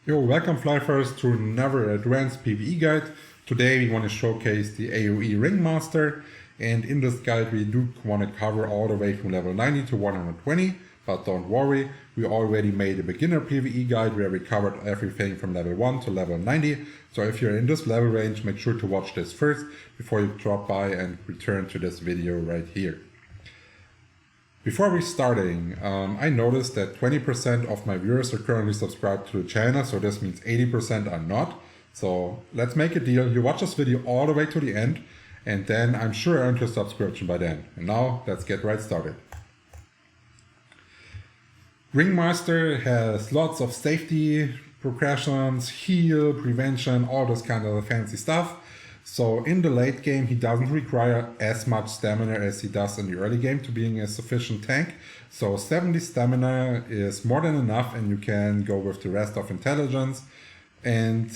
Yo, welcome Flyffers to another advanced PvE guide. Today we want to showcase the Aoe Ringmaster, and in this guide we do want to cover all the way from level 90 to 120, but don't worry, we already made a beginner PvE guide where we covered everything from level 1 to level 90, so if you're in this level range, make sure to watch this first before you drop by and return to this video right here. Before we starting, I noticed that 20% of my viewers are currently subscribed to the channel, so this means 80% are not. So let's make a deal. You watch this video all the way to the end, and then I'm sure I earned your subscription by then. And now let's get right started. Ringmaster has lots of safety, progressions, heal, prevention, all this kind of fancy stuff. So in the late game, he doesn't require as much stamina as he does in the early game to being a sufficient tank. So 70 stamina is more than enough, and you can go with the rest of intelligence. And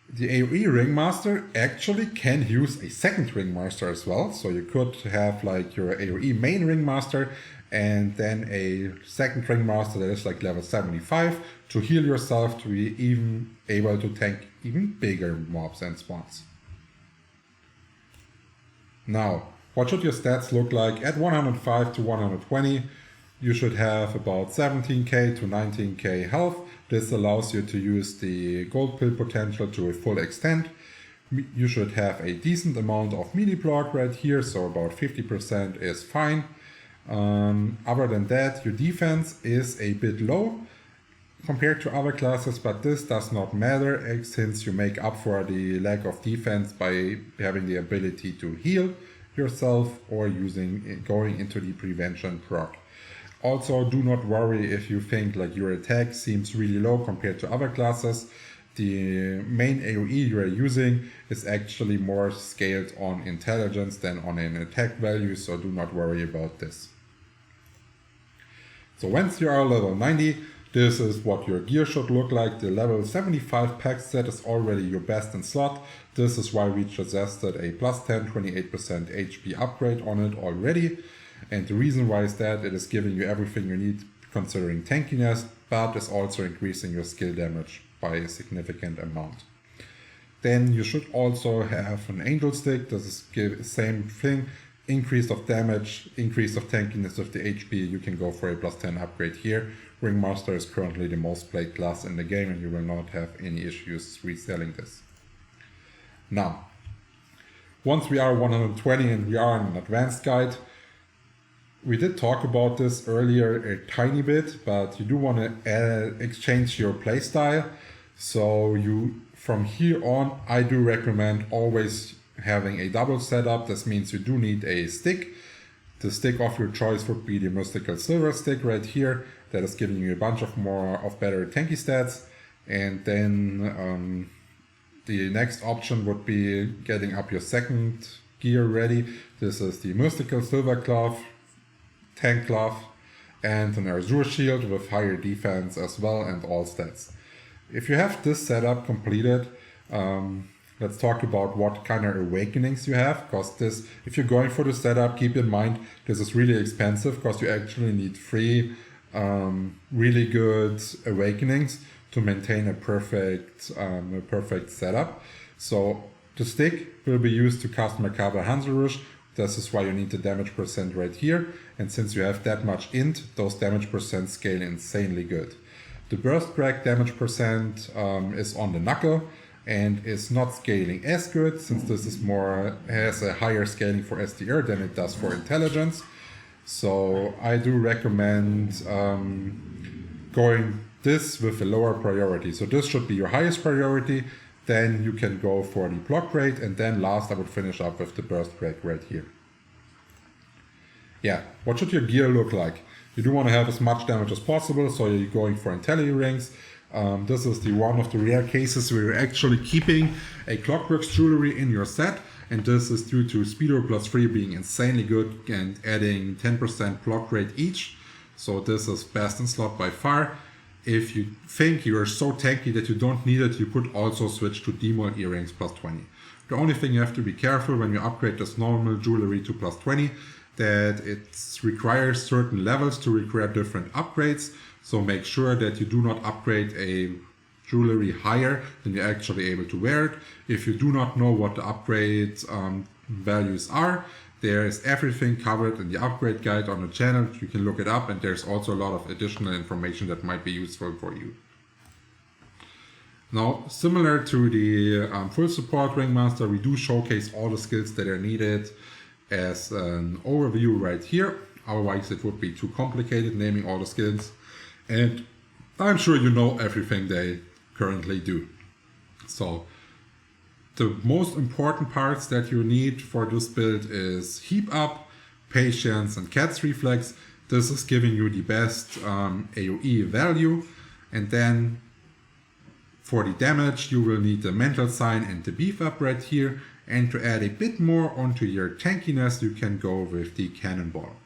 the Aoe Ringmaster actually can use a second Ringmaster as well. So you could have like your Aoe main Ringmaster and then a second Ringmaster that is like level 75 to heal yourself to be even able to tank even bigger mobs and spawns. Now, what should your stats look like? At 105 to 120, you should have about 17k to 19k health. This allows you to use the gold pill potential to a full extent. You should have a decent amount of melee block right here, so about 50% is fine. Other than that, your defense is a bit low compared to other classes, but this does not matter since you make up for the lack of defense by having the ability to heal yourself or going into the prevention proc. Also, do not worry if you think like your attack seems really low compared to other classes. The main AoE you are using is actually more scaled on intelligence than on an attack value, so do not worry about this. So once you are level 90, this is what your gear should look like. The level 75 pack set is already your best in slot. This is why we suggested a plus 10, 28% HP upgrade on it already. And the reason why is that it is giving you everything you need considering tankiness, but is also increasing your skill damage by a significant amount. Then you should also have an angel stick. This is the same thing. Increase of damage, increase of tankiness of the HP, you can go for a plus 10 upgrade here. Ringmaster is currently the most played class in the game, and you will not have any issues reselling this. Now, once we are 120 and we are in an advanced guide, we did talk about this earlier a tiny bit, but you do want to exchange your playstyle. So from here on, I do recommend always having a double setup. This means you do need a stick. The stick of your choice would be the mystical silver stick right here. That is giving you a bunch of better tanky stats. And then the next option would be getting up your second gear ready. This is the mystical silver cloth, tank cloth, and an azure shield with higher defense as well and all stats. If you have this setup completed, let's talk about what kind of awakenings you have, because this, if you're going for the setup, keep in mind this is really expensive because you actually need 3 really good awakenings to maintain a perfect setup. So the stick will be used to cast Macabre Hanselrush. This is why you need the damage percent right here, and since you have that much int, those damage percent scale insanely good. The burst crack damage percent is on the knuckle and is not scaling as good, since this is has a higher scaling for SDR than it does for intelligence. So I do recommend going this with a lower priority. So this should be your highest priority, then you can go for the block rate, and then last I would finish up with the burst break right here. Yeah, what should your gear look like? You do want to have as much damage as possible, so you're going for intelli rings. This is one of the rare cases where you're actually keeping a Clockworks jewelry in your set, and this is due to Speedo plus 3 being insanely good and adding 10% block rate each. So this is best in slot by far. If you think you are so tanky that you don't need it, you could also switch to Demon Earrings plus 20. The only thing you have to be careful when you upgrade this normal jewelry to plus 20, that it requires certain levels to require different upgrades. So make sure that you do not upgrade a jewelry higher, then you're actually able to wear it. If you do not know what the upgrade values are, there is everything covered in the upgrade guide on the channel. You can look it up, and there's also a lot of additional information that might be useful for you. Now, similar to the full support Ringmaster, we do showcase all the skills that are needed as an overview right here. Otherwise, it would be too complicated naming all the skills. And I'm sure you know everything they currently do. So, the most important parts that you need for this build is Heap Up, Patience, and Cat's Reflex. This is giving you the best AoE value. And then for the damage, you will need the Mental Sign and the Beef Up right here. And to add a bit more onto your tankiness, you can go with the Cannonball.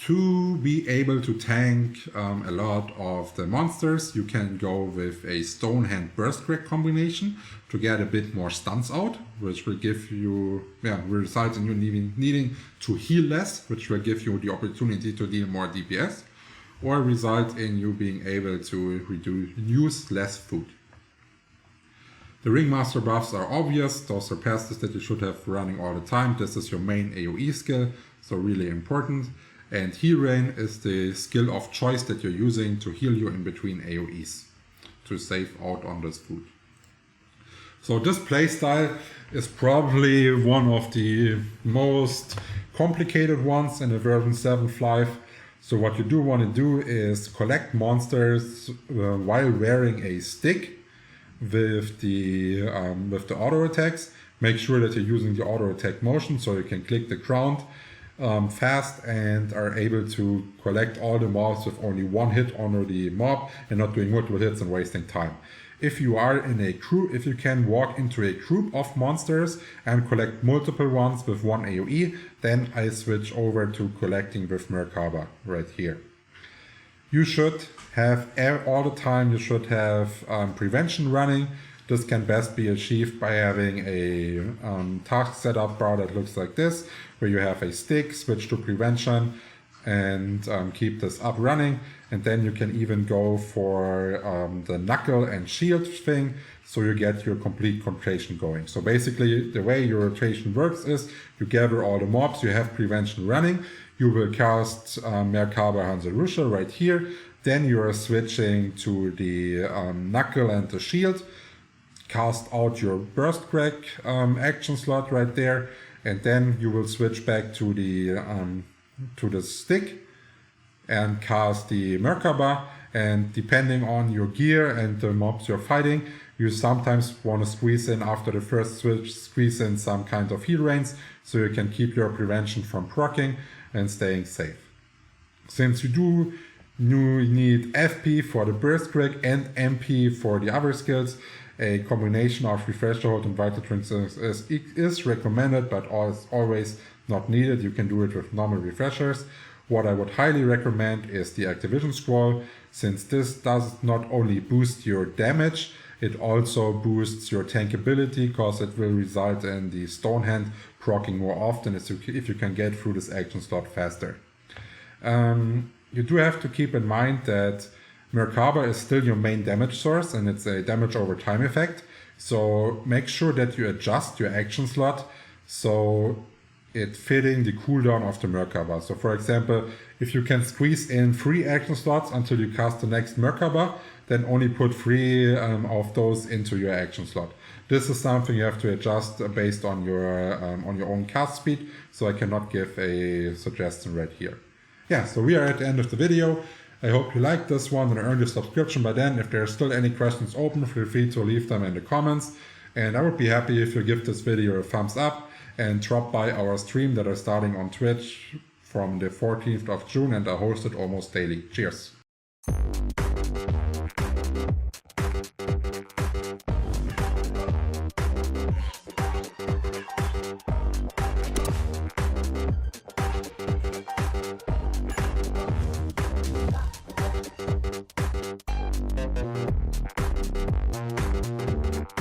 To be able to tank a lot of the monsters, you can go with a Stone Hand Burst Crack combination to get a bit more stunts out, which will give you, will result in you needing to heal less, which will give you the opportunity to deal more DPS, or result in you being able to use less food. The Ringmaster buffs are obvious. Those are passives that you should have running all the time. This is your main AoE skill, so really important. And Heal Rain is the skill of choice that you're using to heal you in between AoEs, to save out on this food. So this playstyle is probably one of the most complicated ones in the version 7 Flyff. So what you do want to do is collect monsters while wearing a stick with the auto attacks. Make sure that you're using the auto attack motion so you can click the ground fast and are able to collect all the mobs with only one hit on the mob and not doing multiple hits and wasting time. If you are in a group, if you can walk into a group of monsters and collect multiple ones with one AoE, then I switch over to collecting with Merkaba right here. You should have all the time, you should have prevention running. This can best be achieved by having a task setup bar that looks like this, where you have a stick, switch to prevention, and keep this up running. And then you can even go for the knuckle and shield thing, so you get your complete concentration going. So basically, the way your rotation works is you gather all the mobs, you have prevention running, you will cast Merkaba Hanzarusha right here, then you are switching to the knuckle and the shield, cast out your burst crack action slot right there, and then you will switch back to the stick and cast the Merkaba. And depending on your gear and the mobs you're fighting, you sometimes want to squeeze in after the first switch, squeeze in some kind of heal reins so you can keep your prevention from proccing and staying safe. Since you need FP for the burst crack and MP for the other skills, a combination of Refresher Hold and Vital Drinks is recommended, but is always not needed. You can do it with normal refreshers. What I would highly recommend is the Activision Scroll, since this does not only boost your damage, it also boosts your tankability, because it will result in the Stone Hand proccing more often if you can get through this action slot faster. You do have to keep in mind that Merkaba is still your main damage source, and it's a damage over time effect. So make sure that you adjust your action slot so it fitting the cooldown of the Merkaba. So for example, if you can squeeze in 3 action slots until you cast the next Merkaba, then only put 3 of those into your action slot. This is something you have to adjust based on your own cast speed, so I cannot give a suggestion right here. Yeah, so we are at the end of the video. I hope you liked this one and earned your subscription by then. If there are still any questions open, feel free to leave them in the comments. And I would be happy if you give this video a thumbs up and drop by our stream that are starting on Twitch from the 14th of June and are hosted almost daily. Cheers!